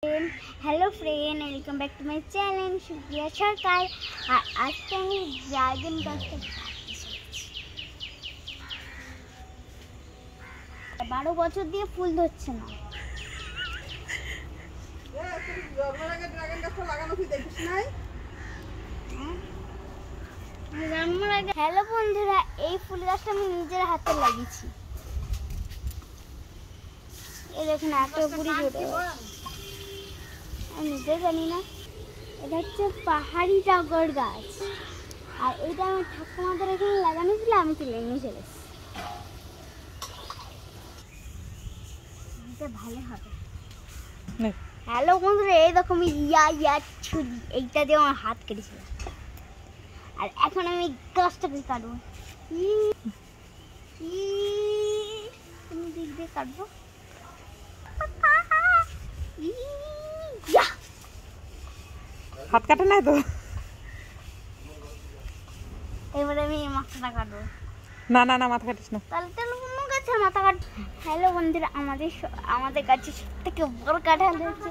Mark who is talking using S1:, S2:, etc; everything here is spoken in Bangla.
S1: Hello friend, welcome back to my channel Supriya Sarkar. आज के আমি ড্রাগন গাছটা 12 বছর দিয়ে ফুল ধরছে না। হ্যালো বন্ধুরা, এই ফুল গাছটা আমি নিজের হাতে লাগিয়েছি। এই দেখুন এত পুরি ধরে, আমি নিজে জানি না। এটা হচ্ছে পাহাড়ি টগর গাছ, আর এটা আমার ঠাকুমাদের এখানে লাগানো ছিল, আমি তুলে নিয়ে চলে এসেছি। এটা ভালো হবে। হ্যালো বন্ধুরা, এই দেখো আমি ছুরি এইটা দিয়ে আমার হাত কেটেছিল, আর এখন আমি গাছটাকে কাটবো। কোন দিক দিয়ে কাটবো?
S2: হাত কাটে নাই তো।
S1: এবারে আমি মাথাটা কাটবো।
S2: না না না, মাথা কাটিস না।
S1: তাহলে তো অন্য গাছের মাথা কাট। হ্যালো বন্ধুরা, আমাদের গাছের সব থেকে বড় কাঁঠাল হচ্ছে